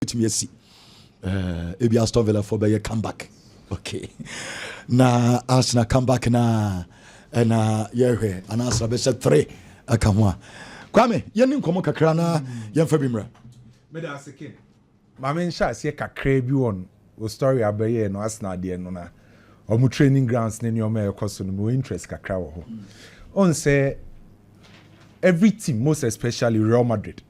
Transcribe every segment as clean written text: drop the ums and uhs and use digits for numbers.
betumi asi ebi Aston Villa for be comeback okay na Arsenal comeback na yehwe and Arsenal be 3 aka ho a Kwame yeni nkomo kakra na yemfa bimra me da sekin ma men sha se kakra bi won o story abaye no Arsenal de no na omu training grounds ne nyoma ekoso no mo interest kakra wo ho on say every team, most especially Real Madrid,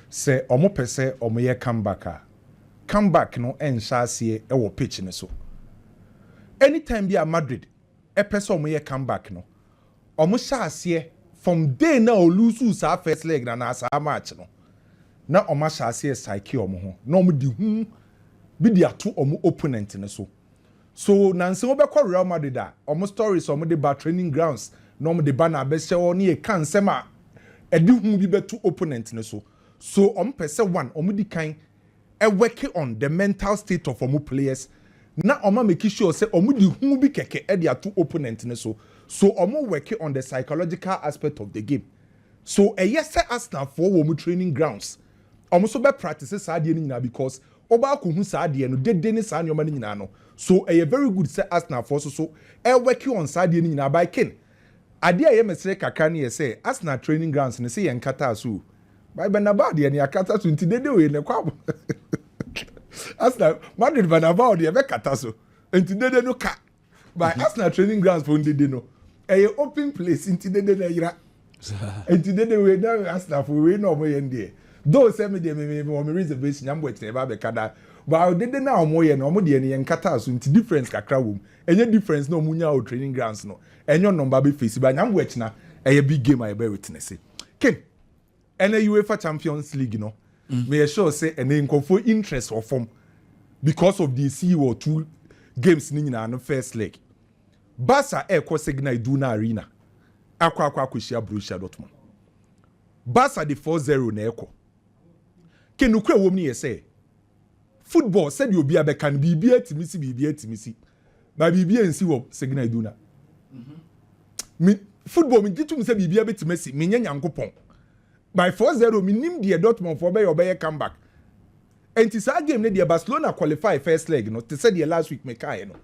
say omo pese omo ye come back no enshase e wo pitch ne so. Anytime be a Madrid, e pese omo ye come back no. Omo shase from day na o lose sa first leg na sa match no. Na omo shase psyche omo ho. Na omo di hu bi di ato omo opponent ne so. So nanse obekọ Real Madrid a omo stories omo de ba training grounds na omo de ba na be se oni e kan sema edi hu bi betu opponent ne so pese one di kan e work on the mental state of players na make sure say di hu bi keke e dia to opponent ne so work on the psychological aspect of the game so yes Arsenal for wo training grounds so be practice saa de ni nyina because oba ko hu saa de no dede ni saa nyoma ni nyina no so very good say Arsenal for so work on saa de ni nyina by kin ade aye mesere kakra ne say Arsenal training grounds ne say yen kata so by Bernabeu de ne akata so ntidede we ne kwa Arsenal Madrid Bernabeu de be kata so ntidede no ka by Arsenal training grounds for ndede no open place ntidede na yira ntidede we na Arsenal for we no mo yen de though say me de me reservation am wait ba be kada but dede na omo ye no omo de ne yen kata so nti difference kakra wom enye difference no munya o training grounds no enyo number be face ba nyam wet na big game I be witness ken ene UEFA Champions League no me sure say ene nkofo interest of form because of the CEO 2 games ni nyina no first leg Barca Signal Iduna Arena akwa akohia Borussia Dortmund Barca the 4-0 na ken ukwe wom ni say football said you be abekan bibia timisi ba bibia nsi wo Signal Iduna football me gitu say bibia betimasi me nya nyankopon by 4-0 me nim de Dortmund for be your comeback enti sa game ne de Barcelona qualify first leg no te say the last week me kai no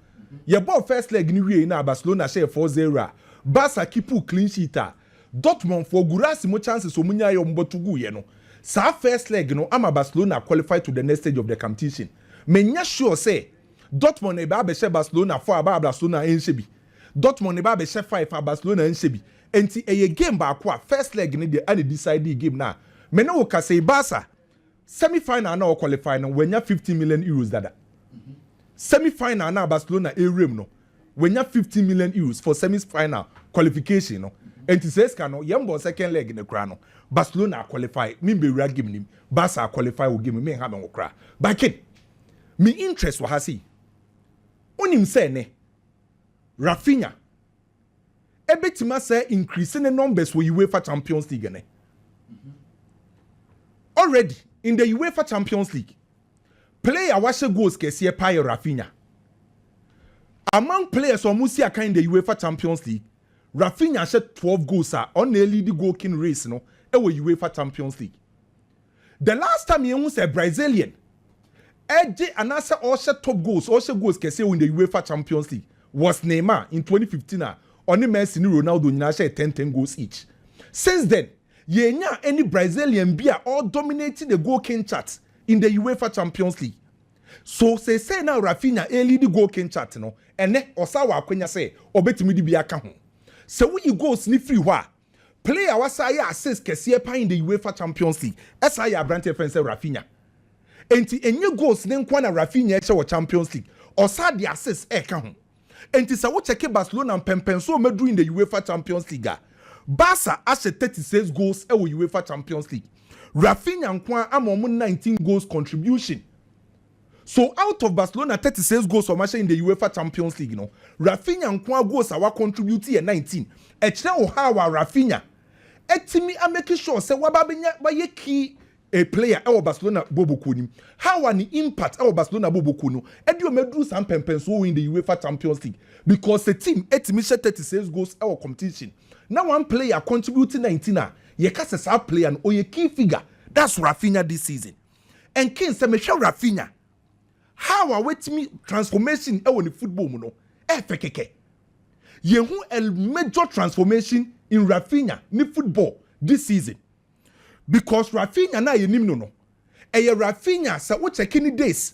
ye ball first leg ni wie na Barcelona share 4-0 Barca keep clean sheet Dortmund for gurasi mo chances so munya yo mbotugu ye no sa first leg no ama Barcelona qualify to the next stage of the competition me nya sure say Dortmund e ba be share Barcelona for aba Barcelona ensebi Dortmund ne ba be share 5 Barcelona ensebi enti eye game ba kwa first leg ni de and decide the game na me no ka say Barca semi final na qualify no wenya 50 million euros dada semi final na Barcelona erem no wenya 50 million euros for semi final qualification no enti says ka no yembo second leg ne kra no Barcelona qualify me be ra game nim Barca qualify wo game me ha me kra but kid me interest wa hasi onim say ne Rafinha ebetima say increasing the numbers for UEFA Champions League ne already in the UEFA Champions League player washe goals kesiye pa Rafinha among players on musi aka in the UEFA Champions League Rafinha had 12 goals on the lead goal king race no ewo UEFA Champions League the last time you say Brazilian eje anasa also top goals kesiye in the UEFA Champions League was Neymar in 2015 only Messi and Ronaldo nyina share 10 goals each. Since then, yenya any Brazilian be all dominating the goal king chart in the UEFA Champions League. So say now Rafinha lead the goal king chart no ene osawa akwenya say obetimi di bia ka ho. So when you go sniff free wa player wasaya assist kese pa in the UEFA Champions League. Esa ya brand friend say Rafinha. Enti enye goals ne nkwa na Rafinha eche wo Champions League. Osa the assist ka ho. Enti sa wo check Barcelona pempenso medu in the UEFA Champions League. Barca has 36 goals in the UEFA Champions League. Rafinha nkwa amomu 19 goals contribution. So out of Barcelona 36 goals for match in the UEFA Champions League, no. Rafinha nkwa goals awa contribute 19. Echne ohawa Rafinha. Etimi a make sure say wababenya baye key a player our Barcelona bobokunim. How an impact our Barcelona bobokuno. Edio medru sam pempenso in the UEFA Champions League because the team etimi 36 goals our competition. Now one player contributing 19 ye kase sa player no ye key figure. That's Rafinha this season. and Ken say Michelle Rafinha how are me transformation in the football mu no fekeke yehu a major transformation in Rafinha ni football this season because Rafinha na yenim no Rafinha sa wo check any days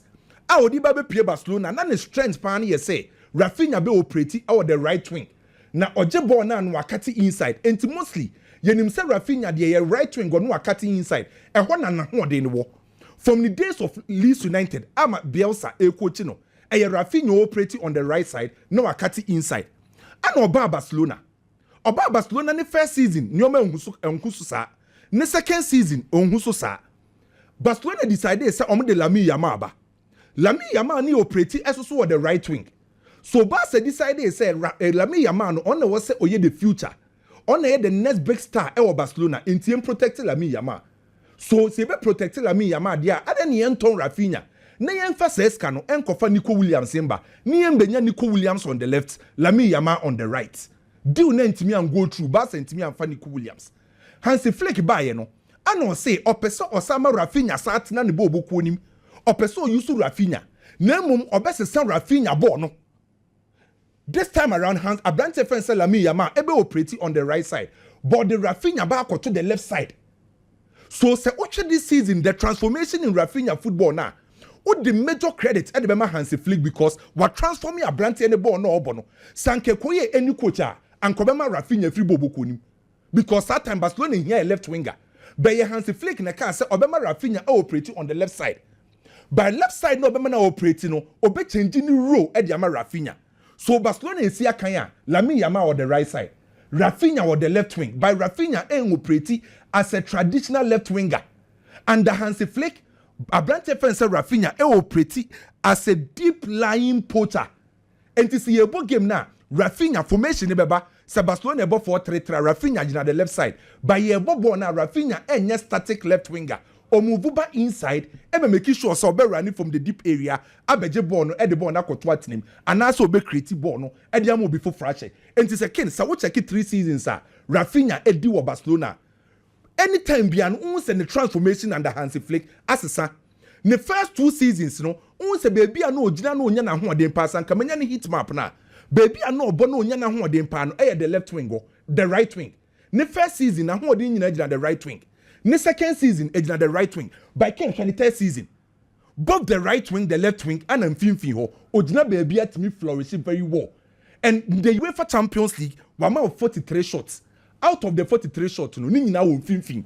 a odi ba be pie Barcelona na ne strength pan ye say Rafinha be operate out the right wing na oje ball na no akati inside and mostly yenim say Rafinha the right wing go no akati inside ehwo na ho de ne wo from the days of Leeds United ama Bielsa coach no Rafinha operate on the right side no akati inside and oba Barcelona ne first season nyoma enhusu sa ne second season onhusu sa Barcelona decided say omo de Lamine Yamal ni operate esoso on the right wing so Barca decided say Lamine Yamal no on was say oye the future on the next big star e Barcelona intiem protect Lamine Yamal so se be protect Lamine Yamal dia adan ye nton Rafinha na ye mfa seska no enkofa Nico Williams mba ni ye mbenya Nico Williams on the left Lamine Yamal on the right deal na ntimi an go through Barca ntimi an fa Nico Williams Hansi Flick baye no ano say opese osama Rafinha sat na ne boboku nim opese oyusu Rafinha na mum obesesa Rafinha ball no this time around Hans Abrante fence Lamine Yamal ebe operate on the right side but the Rafinha back to the left side. So say watch this season the transformation in Rafinha football now. What the major credit at the Bema Hansi Flick because what transforming Abrante any ball no obono. Sanke koye any coacha and Kobema Rafinha free bobokunim. Because that time Barcelona here a left winger. But Hansi Flick na can say Obama Rafinha operating on the left side. By left side no Obama na operating no obe changing the role at Yama Rafinha. So Barcelona is here kanya Lamine Yamal on the right side. Rafinha on the left wing. By Rafinha operating as a traditional left winger. And the Hansi Flick, Abrante fence Rafinha operating as a deep lying poacher. And to see a ball game now, Rafinha formation nebeba, Barcelona ebo 4-3-3, Rafinha in the left side. By a ball now, Rafinha a static left winger. Or move back inside, and making sure so be running from the deep area, abeje ball no, at the ball na kotwat him, and also be creative ball no, at the amo before fresh. And it's a ken, so what check it 3 seasons, sir. Rafinha Eddie wa Barcelona. Anytime beyond uns and the transformation under Hansi Flick, as a son. The first 2 seasons, no, uns a baby I know Jina no nyana ho den pass and kamenya hit map na. Baby I know bono nyana ho den pan the left wing go, the right wing. The first season I ho den nyana the right wing. The second season is the right wing. By Ken the third season. Both the right wing, the left wing, and Mfimfi ho. Ojina baby at me flourishing very well. And the UEFA Champions League, one of 43 shots. Out of the 43 shots, no, ni na Mfimfi.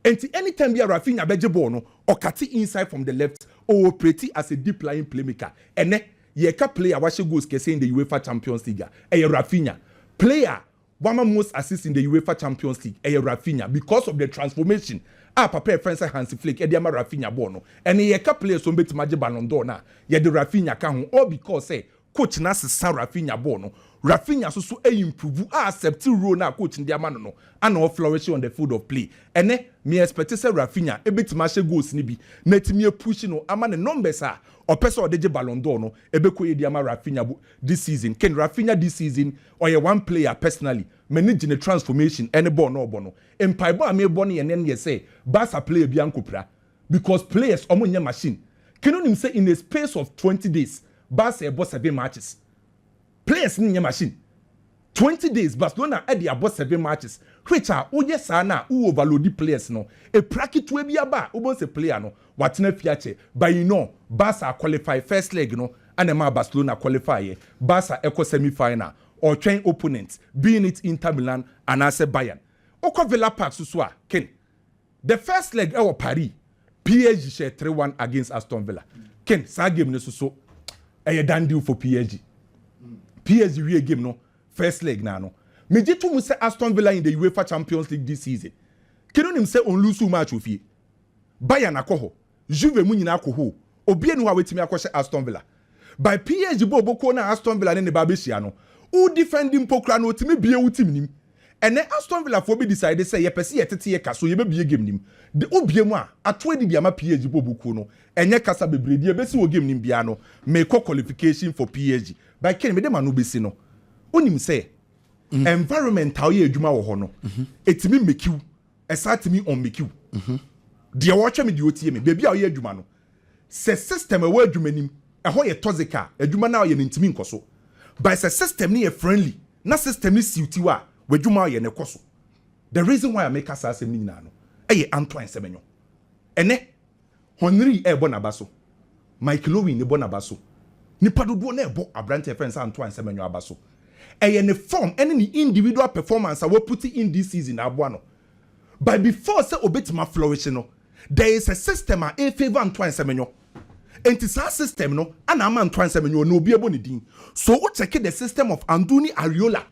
And anytime be a Rafinha beje ball no, or kati inside from the left, or pretty as a deep lying playmaker. And then ye ka player what she goes kese in the UEFA Champions League. Rafinha player. One most assist in the UEFA Champions League, Rafinha, because of the transformation. Papa friends Hansi Flick, Ediama Rafinha bono, and ye ka players on bet Maji Ballon d'Or na, ye the Rafinha can all because coach Nasi San Rafinha bono, Rafinha so improve, accept role na coach in the amano, and all flourishing on the field of play. And me expect say Rafinha, a bit mashe goes nibi, net me pushing no amane numbers or person or deje Ballon d'Or no, ebeko Ediama Rafinha this season. Can Rafinha this season or ye one player personally managing the transformation any ball no bono. And Paibo ame boni and then ye say Barca player bianco pra because players omunya machine. Can you say in the space of 20 days, Barca bought 7 matches. Players in your machine. 20 days, Barcelona had the about 7 matches. Which are yes na who overload the players no. A bracket we be aba almost a player no. What na fiache. But you know, Barca qualify first leg no, and then Barcelona qualify. Barca echo semi-final or train opponents, being it Inter Milan and as a Bayern. Oko Villa Park susua Ken. The first leg our Paris, PSG share 3-1 against Aston Villa. Ken, sa game no so a done deal for PSG. PSG real game no. First leg na no. Me je to mu say Aston Villa in the UEFA Champions League this season. Kenu nim say on lose match ofie. Bayern akoho. Juve mu nyina akoho. Obi enu ha wetimi akɔhye Aston Villa. By PSG boboko na Aston Villa ne ba behia no. Who defending pokra no otimi bie wutim nim. Ene Aston Villa for be decide say ye pese ye tete ye kaso ye be bie game nim. De obie mu a atwe di ama PSG boboko no. Enye kasa bebredi ye besi wo game nim bia no. Make qualification for PSG. By Ken me dem anu besi no. Onim say environment how ye adwuma wo ho no etimi make you esatimi on make you Dear watch me duty me, baby, I hear Jumano. Say system a word Jumanim, a hoya tozika, a Jumana yen intimin koso. By say system near friendly, na system is suitiwa, where Juma yen a koso. The reason why I make us as a minano, Antoine Semenyo. Ene, Henry e Bonabaso, Mike Louis ne Bonabaso. Nipa dodo na ebo abrante friends Antoine Semenyo abaso. Ne form any individual performance I will put in this season aboa no. But before say obetima flourish no, there is a system a favor Antoine Semenyo. Enti sa system no ana ama Antoine Semenyo no obi ebo ne din. So o check the system of Andoni Ariola.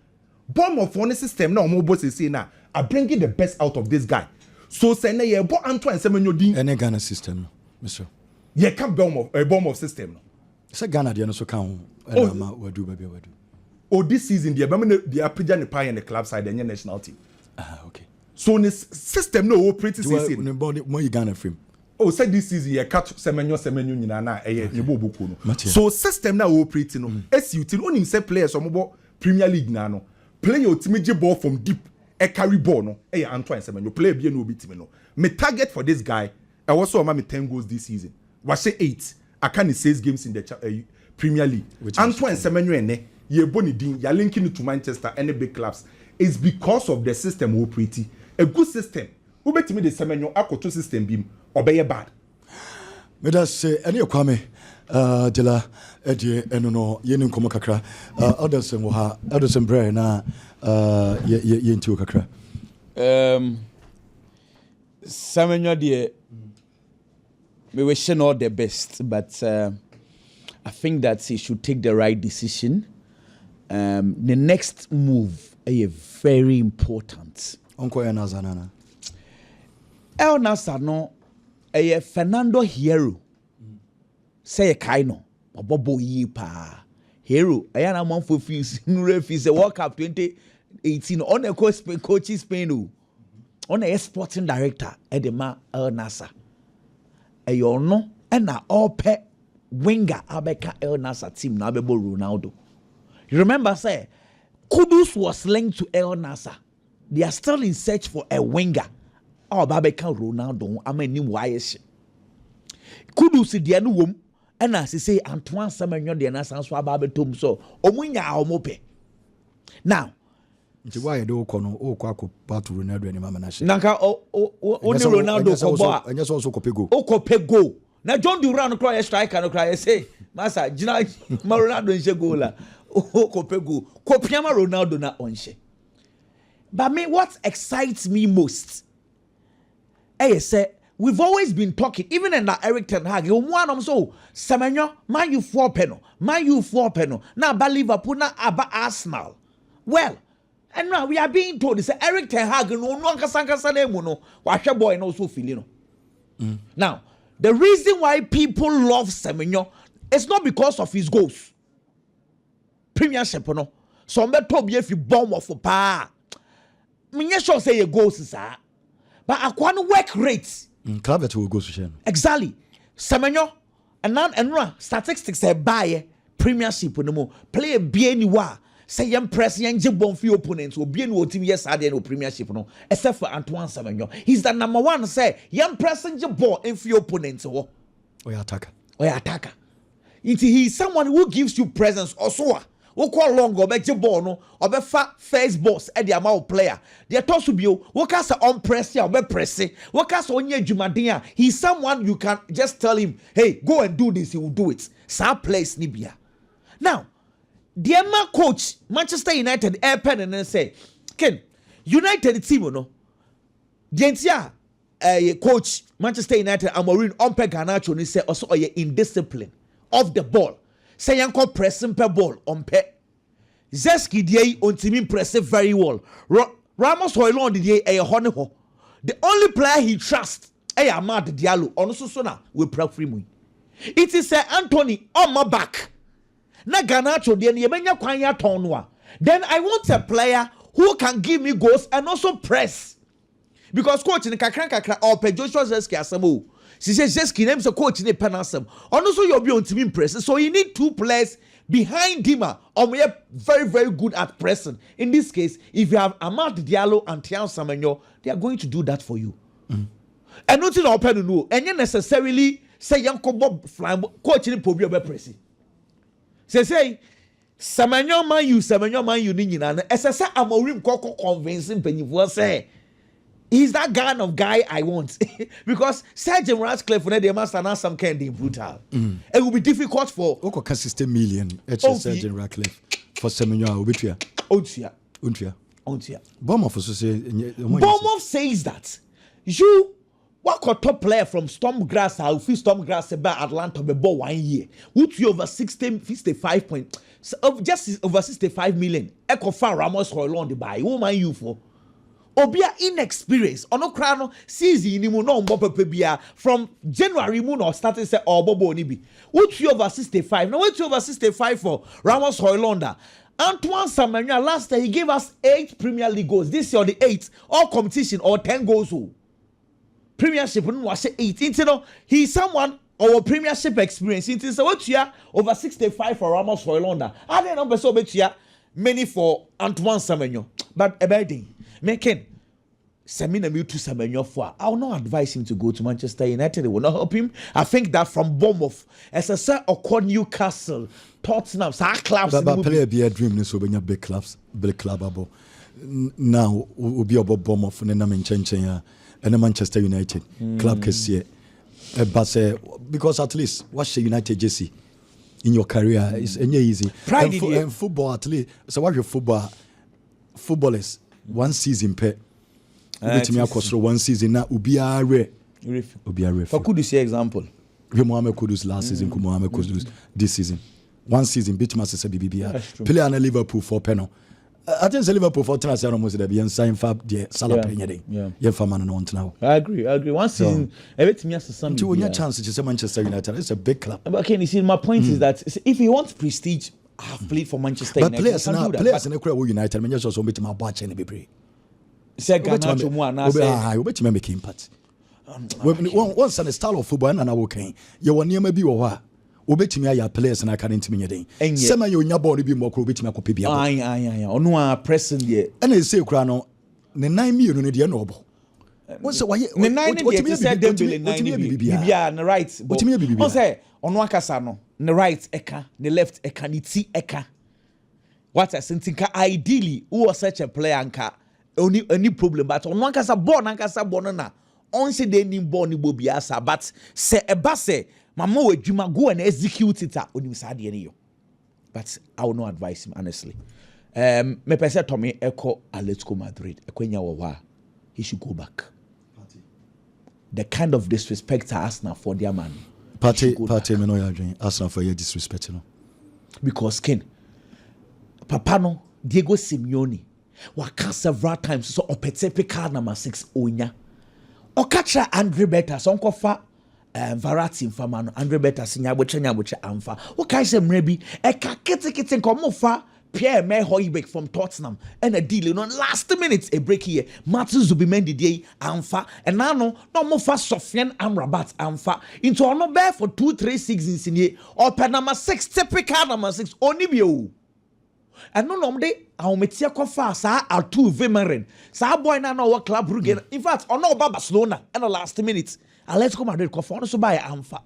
Bomb of one system na omo boss say na I bring the best out of this guy. So say na ye bo Antoine Semenyo din any Ghana system no, Mr. Ye can bomb of system no. Say Ghana dey no so kan wadu baby wadu. Oh, this season the Apija ne pie in the club side and national team. Ah, okay. So this system no operate season. More you Ghana frame. Oh, said this season you cut Semenyo nyina na ye bobuku no. So system na operate no. SUT no him say players omo Premier League na no. Play your team ball from deep. E carry ball no. Antoine Semenyo play be no obi team no. My target for this guy I also am 10 goals this season. Was say 8. I can 6 games in the Premier League. Antoine Semenyo ene ye boni din ya linking to Manchester any big clubs is because of the system operating. A good system. Who bet me the Semenyo akoto system bim obeye bad. Me da say any kwame dela edie eno no yeni nkomo kakra others wo ha others bre na ye nti kakra. Semenyo de we wish him all the best, but I think that he should take the right decision. The next move is very important. Uncle El Nassr El Nassr no Fernando Hierro. Say a kaino, a bobo ye pa. Hierro, I am one for fees, a World Cup 2018 on a coach Spain, on a sporting director, Edema El Nassr. You know, and now all pet winger Abeka El Nassr team now bebo Ronaldo. You remember, say, Kudus was linked to El Nassr. They are still in search for a winger. Oh, Babeka Ronaldo, I mean, why is Kudus the anu wom, and as he say, Antoine Semenyo the Nassr so Babe Tom so, Omunya Omope. Now, why do kono o kwako part Ronaldo ni mama na she. Nanka only Ronaldo ko and just also kopego. O kopego. Na John Duran cry striker no cry say, Masa, Gina Ronaldo nje goal la. O kopego. Kopiama Ronaldo na onche. But me, what excites me most, say we've always been talking, even in that Eric Ten Hag, one of so Semenyo, man you 4 penal, now about Liverpool, now about Arsenal. Well, and now we are being told this Eric Ten Hag no kasankasa na emu no wahwe boy no so feel no. Now, the reason why people love Semenyo is not because of his goals. Premiership no. So me to be if you bomb of pa. Me sure say your goals sir. But akwa work rate. Club that will go to share. Exactly. Semenyo and statistics say buy Premiership no more. Play be anywhere. Say young press young jibon for opponents will be in what team yes I no Premiership no except for Antoine Semenyo. He's the number one say young pressing jibon in for opponents or attacker. He's someone who gives you presence also. Who call long or bet jibon no or be first boss at the amount player. They are tossed to be what cast on press or be pressing. What cast on your Jumadia. He's someone you can just tell him, hey, go and do this, he will do it. Sa place Nibia. Now the Emma coach Manchester United airpen and then say, Ken, United team no. The entire coach Manchester United Amorim Ompe Garnacho ni say also indiscipline of the ball. Say yanko pressing per ball Ompe. Zeski die on team press very well. Ramos Hoylon die honeho. The only player he trusts Amad Diallo on Susuna will prep free mu. It is Anthony on my back. Na Garnacho de yebenya kwan ya ton no. Then I want a player who can give me goals and also press. Because coach in kakra or Joshua Zeski asemo. She says Zeski names a coach in a penasem. Also you'll be on team press. So you need 2 players behind him or we are very, very good at pressing. In this case, if you have Amad Diallo and Tian Semenyo, they are going to do that for you. and nothing open no and you necessarily say yanko bob flying coach ni pobi obe presi say Semenyo man you ni nyina esese Amorim koko convincing penifo say he's that kind of guy I want because Sergeant Ratcliffe when they must announce some kind of brutal. It will be difficult for Oko 60 million Sergeant Ratcliffe for Semenyo obitua. Ontia. Bournemouth says that you what a top player from Stormgrass or Stormgrass about Atlanta be bought 1 year. Would you over 65 point just over 65 million. Echo far Ramos Hojlund buy. Who man you for? Obia inexperienced. Ono krano season ni mu no mbopepe bia from January mu no started say obobo ni bi. Would you over 65? Now what you over 65 for Ramos Hojlund? Antoine Semenyo last year he gave us 8 Premier League goals. This year the 8 all competition or 10 goals. Premiership was 8. You know, he's someone our Premiership experience. It is what you over 65 for Ramos Hojlund. I don't know so bet you many for Antoine Semenyo. But about the making Semina to Semenyo for I will not advise him to go to Manchester United. It will not help him. I think that from Bournemouth, SSR or Newcastle, Tottenham, clubs. But player be a dream so when you big club abo. Now will be about Bournemouth and then Manchester and Manchester United club kesiye. But because at least watch United JC in your career is easy. Pride and football at least. So what your footballers 1 season per. One season now Ubia rare. For Kudus example. Mohamed Kudus last season, Mohamed Kudus this season. 1 season beat Manchester BBB. Play on Liverpool for penal. I think Liverpool for transfer almost the bien sign fab the Salah penny. Yeah, for man on now. I agree. 1 season everything has some. To your chance to say Manchester United. It's a big club. But okay, you see, my point is that if he wants prestige, I've played for Manchester United. But players in the crowd United, I just want my watch and be say Garnacho mu ana say obetime make impact. Once an style of football na wo kan. Ye woni ma bi wo ho a obetime aya players na kan ntimi nyeden. Sema ye onya ball bi mo kro obetime akope bia. Ai ono a pressing there. Na say kura no ne nan mienu ne de na obo. Won say waye ne nan ne de say Dembele nan bibia na right. Otime bibia. Won say ono akasa no ne right eka ne left eka ne ti eka. What I think ideally who was such a player anka any problem but on one kasa ball na on say they need ball ni bobiasa but say eba say mama we dwuma go and execute it onim sa de ne yo but I will not advise him honestly me pese Tommy Echo Atletico Madrid ekwenya wa he should go back. The kind of disrespect Arsenal for their man party me no ya dwen Arsenal for your disrespect no because Ken Papa no Diego Simeone waka several times so opete card number 6 onya okacha Andre Beta so nkofa Verratti mfama no Andre Beta sinya boche amfa okay say mrebi eka kete nkomofa Pierre Hoiberg from Tottenham and a deal no last minute a break here Martin Zubimendi dey amfa and now no mofa Sofiane Amrabat amfa into no bear for 2-3 seasons in here or number 6 typical number 6 oni bio. And no nomde aometia kofa sa atu vemeren sa boy na no club Brugge in fact ono ba Barcelona and the last minute Atletico Madrid kofa no so buy amfa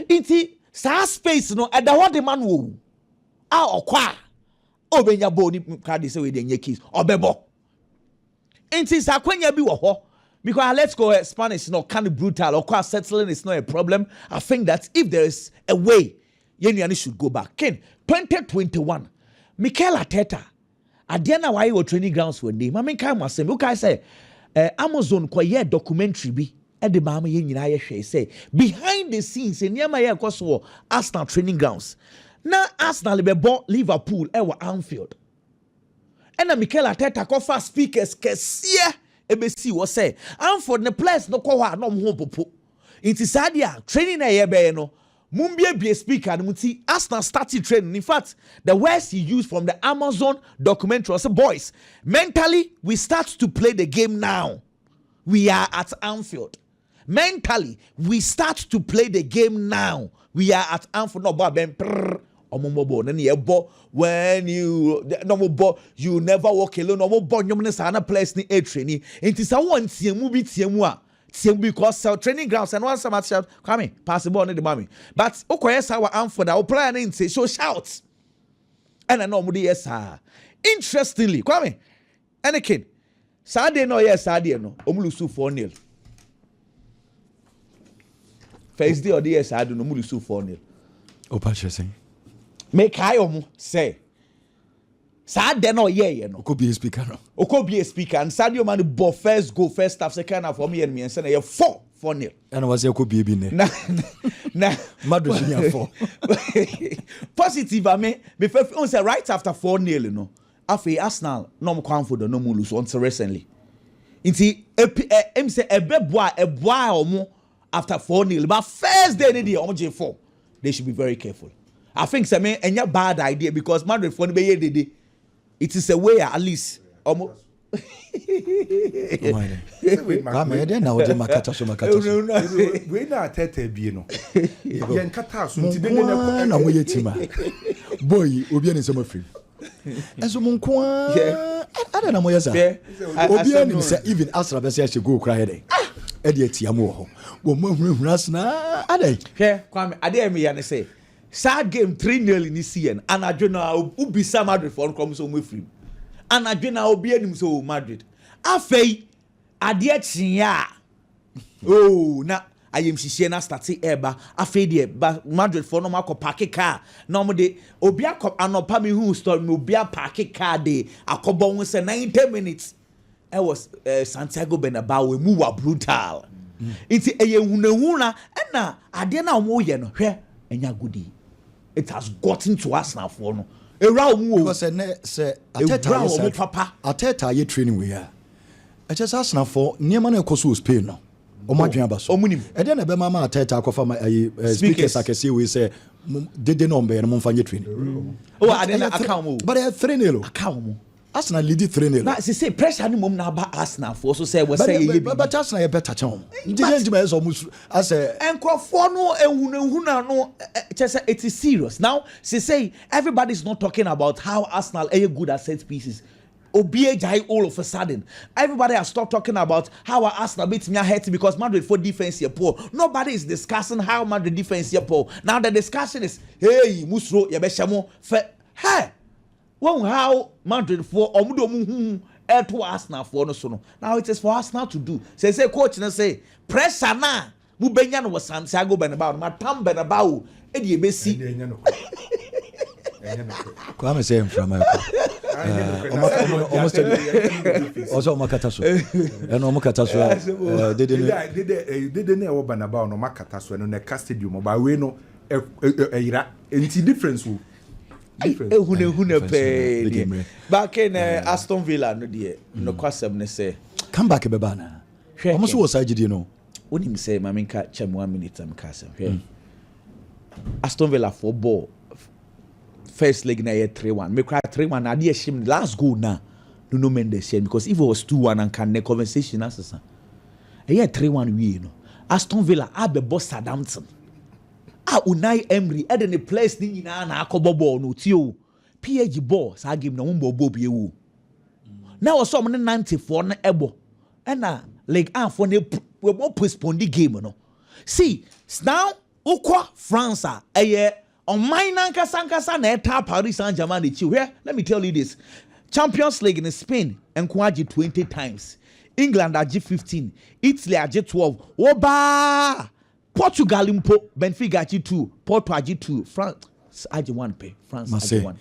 inti sa space no e da what the man wo okwa obenya bo ni card say we dey nye keys obebo inti sa kwanya bi wo ho because Atletico Spanish no kind of brutal okwa settling is not a problem. I think that if there is a way Yeniani should go back. Ken 2021 Mikel Arteta Adiana why you training grounds for name. I mean kind of say okay say Amazon kwa documentary bi e de ma ye nyina ye hwe say behind the scenes enema ye koso Arsenal training grounds. Na Arsenal be bo Liverpool e wa Anfield. And Mikel Arteta kofa speakers kesiye ebesi wo say Anfield the players no kwa no ho popo. Inti sadia training na ye be no Mumbie speaker and muti Arsenal started training. In fact, the words he used from the Amazon documentary was, boys, mentally, we start to play the game now. We are at Anfield. Mentally, we start to play the game now. We are at Anfield. No, but when you never walk alone. No more place ni a training. It is a one tiemu bi tiemu a because training grounds and one some shout, come pass the ball on the mommy. But okay, yes, our arm for that. Player name say so shout. And I know yes, sir. Interestingly, come any kid. Saturday no yes, Saturday no. Omulusu 4-0. First day or the yes, I do no Omulusu 4-0. Opa saying. Make I say. Saturday no yeah no. Could be a speaker no. Could be a speaker and Sadio man ball first goal, first half, second half for me and say 4-0. And I was there could be in there. Nah. Madrid 4. Positive, I mean, before say right after 4-0, no. After Arsenal, no more confident, no more lose until recently. Inti, say a boy or more after 4-0. But first day, they are 4. They should be very careful. I think it's a bad idea because Madrid for the it is a way at least. Almost. We not tete bi no. Yen kata so nti de na mo yetima. Boy, obi ani some free. Enso mo nko ada na mo yesa. Obi ani say even Asra be say she go cry there. E de atia mo ho. Wo mo hurahura asna ada. Hwe, kwame ade emi ya ne say. Sad game 3-0 in this season. And I don't know who be some Madrid for come so we free. And I don't know be him so Madrid. Afei ade chia. Oh, na I am shishie na start eba. Afei de ba Madrid for no mako park car. No mo de obi akop anopa me hu story me obi park car de akobo won say 90 minutes. I was Santiago Bernabeu we move brutal. It's eye hunahuna na ade na mo ye no hwe enya goodie. It has gotten to us now for no. Because say Ateta ye training we are. I just ask now for near man ekoso Spain no. O madwen abaso. Omunim. E dey na be mama Ateta akofa speakers akese we say dede no mbe no mfa nye training. Oh ade na account. But 3-0. Account. Arsenal lead 3-0. But say pressure ni mom na ba Arsenal for so say we say ye bi. But Arsenal ye better chon. Ndije me so musu as enkrofo no ehunahuna no say it is serious. Now say everybody's not talking about how Arsenal are good at set pieces. Obiejai all of a sudden. Everybody has stopped talking about how Arsenal beat me hurt because Madrid for defense here poor. Nobody is discussing how Madrid defense here poor. Now the discussion is hey Musro yebeshamo hey well, how Madrid for Omudo to Arsenal for no sono. Now it is for Arsenal to do. Say coach na say pressure na Mubenya no was Santiago Bernabeu, Matam Bernabeu, Eddie Bessi. Kwame say from almost also makataso. And no makataso did ne wo Bernabeu no makataso no ne stadium ba we no era enti difference wo. Back in Aston Villa no dear no kwasem ne say come back be bana almost was side you know when him say maminka chem 1 minute am kasem Aston Villa for ball first leg na 3-1 me cry 3-1 na dey shim last goal na no Mendes because if it was 2-1 and can the conversation asasa e 3-1 we no Aston Villa abe boss Southampton Unai Emery ede ne place ni nyina na akobo ball no tio PG ball sa game na won ball bi ewu na wo so mo 94 na ebo na league for ne we mo postpone the game no see now ukwa France on mine kasankasa na eta Paris Saint-Germain de chi where let me tell you this Champions League in Spain enquaji 20 times England agi 15 Italy agi 12 oba Portugal impo Benfica agi 2 Porto agi 2 France agi 1 pay France agi 1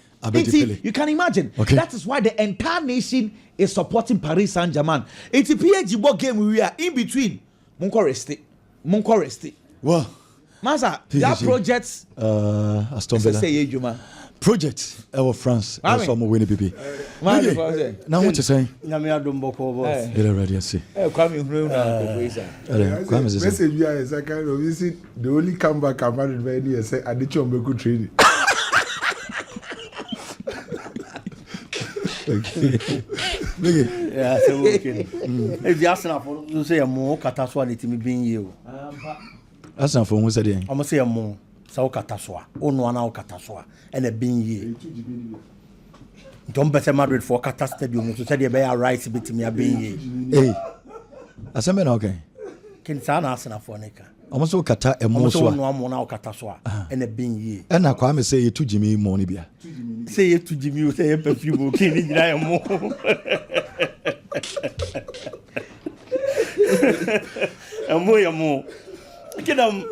you can imagine that is why the entire nation is supporting Paris Saint-Germain it's a PSG ball game we are in between Monko resti wow Masa that project Aston Villa say Ejuma project our France also mo win bibi now what you say na me adombo ko boss ele ready see kwame hunu na koisa kwame say message you are second of visit the only comeback I'm married by any say Adichon Beku training yeah so okay if you ask na for you say mo kata so na timi bin ye o Arsenal for who said I'm say mo sa o kata so a onu ana o kata so a na bin ye don't bet Madrid for kata stadium so say dey be right betimi a bin ye hey asembe na okay Ken sana Arsenal for neka. Almost kata emo Almost so. no amo na okata so and a bin ye. And I kwame say you to Jimmy money bia. Say it to Jimmy, say perfume ken ni jira mo. Amo. Kidam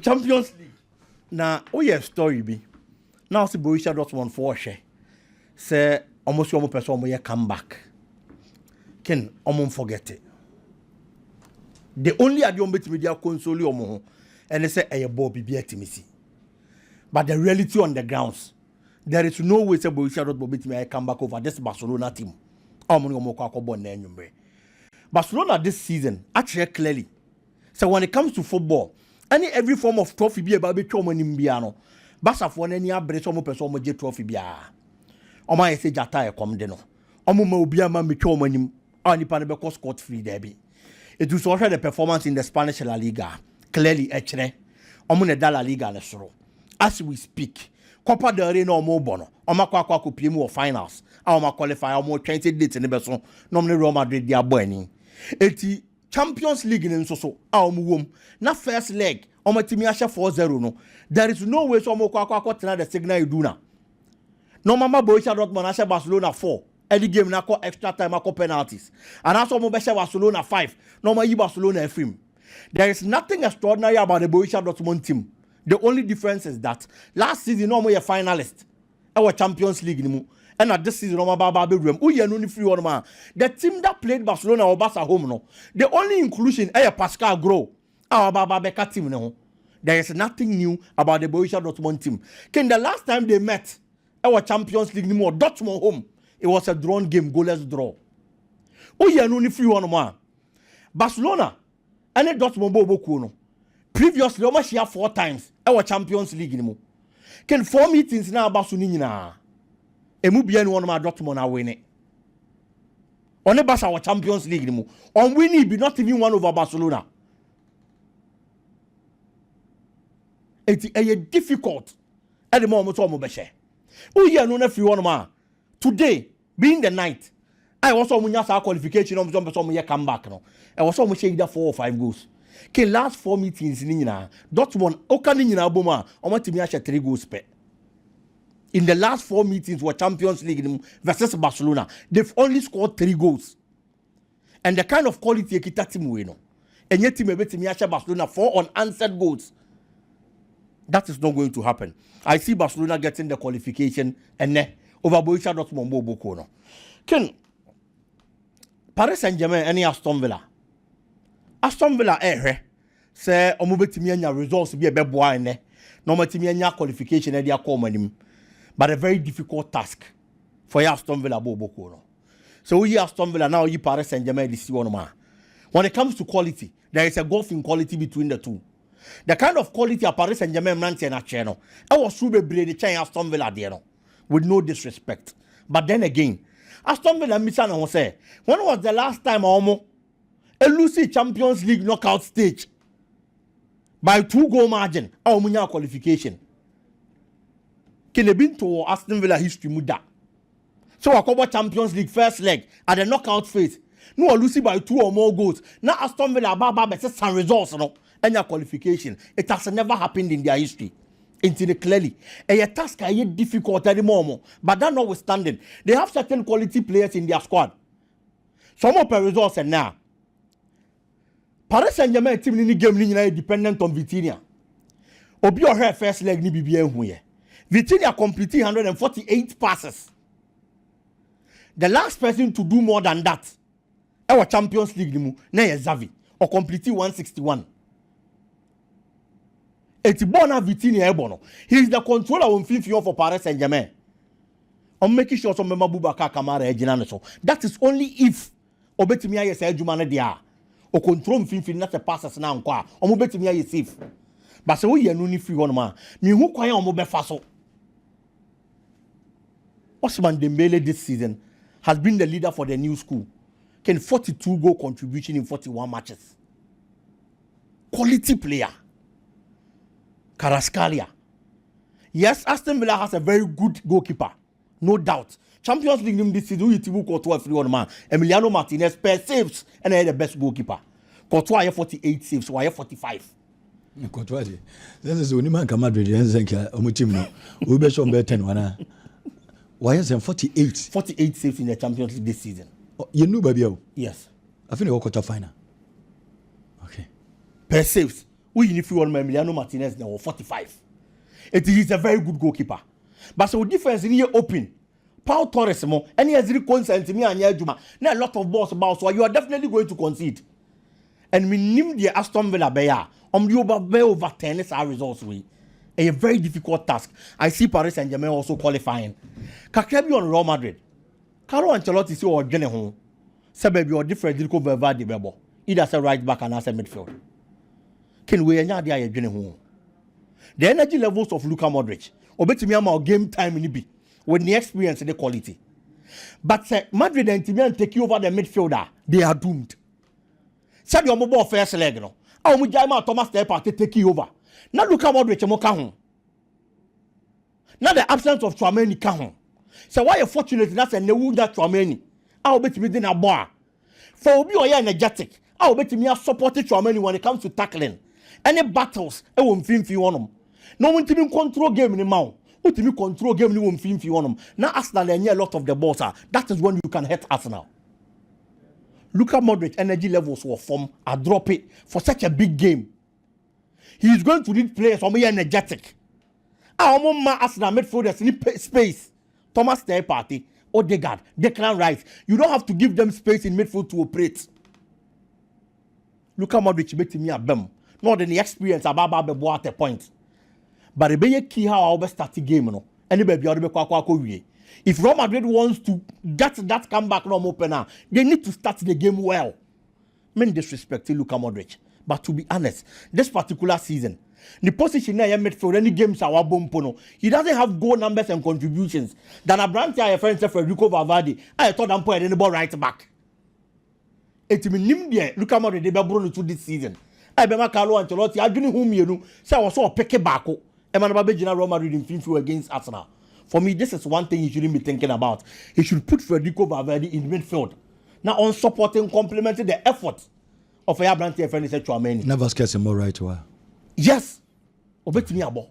Champions League. Na o ye story bi. Now see Borussia Dortmund for share. Say almost your person mo ye come back. Ken omo forget it. The only adiom bit media console omo and they say a ball be timisi. But the reality on the grounds, there is no way say Borussia Dortmund may come back over this Barcelona team. Barcelona this season actually clearly. So when it comes to football, every form of trophy be about Barca for any abrace omo person omo je trophy bia. Oma say jata e come de no. Omo ma obi ama metwa omo anim. Ani pa ne be cost scot free there be. It was also the performance in the Spanish La Liga. Clearly, actually, omo ne da La Liga ne soro. As we speak, Copa del Rey no mo bono. Oma kwa kopie mu finals. Oma qualify omo 20 dates ne be so. No me Real Madrid dia boy ni. Eti Champions League ne nso so. Omo wom. Na first leg, omo timi ahye 4-0 no. There is no way so omo kwa tena the signal iduna. No mama Borussia Dortmund ahye Barcelona 4. Any game na call extra time na call penalties. And also mo be Barcelona 5. No ma yi Barcelona FM. There is nothing extraordinary about the Borussia Dortmund team. The only difference is that last season no mo ye finalist. Our Champions League ni mu. And at this season no ma ba be room. Who ye no ni free one man. The team that played Barcelona or Barca home no. The only inclusion Pascal Groh. Our ba be team no. There is nothing new about the Borussia Dortmund team. Ken the last time they met our Champions League ni mu Dortmund home. It was a drawn game, goalless draw. Oh yeah, no ni free one man. Barcelona, and it Dortmund bo kuno. Previously, almost share 4 times. Our Champions League ni mo. Can 4 meetings na Barcelona ni na. Emu bien one ma Dortmund na win it. On the our Champions League ni mo. On winning be not even one over Barcelona. It's difficult. At the moment, omo be share. Oh yeah, no na free one man. Today, being the night, I was on Munyasa qualification of some year come back. No, I was almost either 4 or 5 goals. Okay, last 4 meetings in Nina, Dortmund, Okanina Boma, I want to be 3 goals per. In the last 4 meetings were Champions League versus Barcelona, they've only scored 3 goals. And the kind of quality kita team we know. And yet team able to Barcelona 4 unanswered goals. That is not going to happen. I see Barcelona getting the qualification and over Borussia Dortmund boko no. Ken Paris Saint-Germain any Aston Villa say omo betimi anya results bi ebeboa ene no matimi anya qualification e dia call manim, but a very difficult task for Aston Villa boko no. So we Aston Villa now you Paris Saint-Germain this one man. When it comes to quality, there is a gulf in quality between the two. The kind of quality of Paris Saint-Germain mante na cheno e was so bebre the chain Aston Villa there no. With no disrespect. But then again, Aston Villa Misa na say, when was the last time Omo a Lucy Champions League knockout stage by 2-goal margin? Omunya qualification. Can have been to Aston Villa history muda. So I cover Champions League first leg at the knockout phase. No Lucy by 2 or more goals. Now Aston Villa baba some results no any qualification. It has never happened in their history. Into the clearly a task are difficult anymore, but that notwithstanding, they have certain quality players in their squad. Some of the results and now Paris Saint-Germain team in the game is dependent on Vitinha. Obi or her first leg ni BBM here. Vitinha completed 148 passes. The last person to do more than that, our Champions League ni na Xavi or completed 161. It's Bona Vitinha Ebono. He is the controller on 5th year for Paris Saint-Germain. I'm making sure some member Boubacar Kamara Ejinaneso. That is only if Obetimia is Ejumane dia. O control 5th not a passes now kwa. Obetimia is safe. But so we are no free one man. Me who kwaya omobe faso. Ousmane Dembele this season has been the leader for the new school. Can 42 goal contribution in 41 matches. Quality player. Kvaratskhelia. Yes, Aston Villa has a very good goalkeeper. No doubt. Champions League this season, you will 12 man. Emiliano Martinez per saves and the best goalkeeper. Courtois have 48 saves, so I have 45. Courtois, this is only man come Madrid and think team no. We be shown better 10 wana. Why is 48? 48 saves in the Champions League this season. Oh, you know baby. Yes. I think they quarter final. Okay. Per saves. We in if you want Emiliano Martinez now 45. It is a very good goalkeeper. But so difference in here open. Paul Torres mo any has consent me and Juma. Now a lot of balls about so you are definitely going to concede. And we name the Aston Villa Beya. The over 10 is our results we. A very difficult task. I see Paris Saint-Germain also qualifying. Kakrebi on Real Madrid. Carlo Ancelotti say or Gene home. Sababi or different Federico Valverde bebo. Either as a right back and as a midfield. Can we enya dia Gene home? The energy levels of Luka Modric. Obetimi ama game time in be with the experience and the quality. But Madrid and Timian take over the midfielder. They are doomed. Said your mobile first leg no. How much time Thomas Partey take you over? Now Luka Modric mo ka ho. Now the absence of Tchouaméni ka ho. So why you fortunate na say newu that Tchouaméni? How betimi dey na boa. For obi oye energetic. How betimi support Tchouaméni when it comes to tackling. Any battles e wo mfimfi wonom. No one team control game ni ma. Who team control game ni wo mfimfi wonom. Now Arsenal enye a lot of the balls. That is when you can hit Arsenal. Luka Modric energy levels were from a drop it for such a big game. He is going to need players who are energetic. Arsenal midfielders need space. Thomas Partey, Odegaard, Declan Rice. You don't have to give them space in midfield to operate. Luka Modric makes me a bum. Not the experience about at a point. But it be key how I will start the game. No, anybody be if Real Madrid wants to get that comeback from opener, they need to start the game well. Men disrespect Luka Modric. But to be honest, this particular season, the position I made for any games our bompono, he doesn't have goal numbers and contributions. Than a branch I friend Federico Valverde. I thought I'm putting any ball right back. It means Luka Modric they be brought to this season. I be Carlo Ancelotti. I didn't whom you know. So I was so pick back. Emmanuel Babejina Real Madrid in Finfield against Arsenal. For me, this is one thing you shouldn't be thinking about. He should put Federico Valverde in midfield. Now on supporting, complementing the effort of Abrante friend Tchouaméni. Never scares him more right away. Yes. Obetimi abo.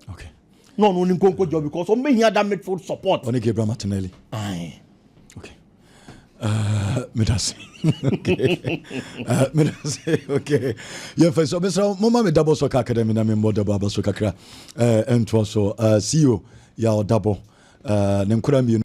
Okay. No, Nkunku job because on me here that midfield support. Only Gabriel Martinelli. Aye. Okay. Medasi. Okay. Medasi. Okay. Yeah, first so mama me double soccer academy na me mo double soccer kra. And also CEO ya double. Nemkura mi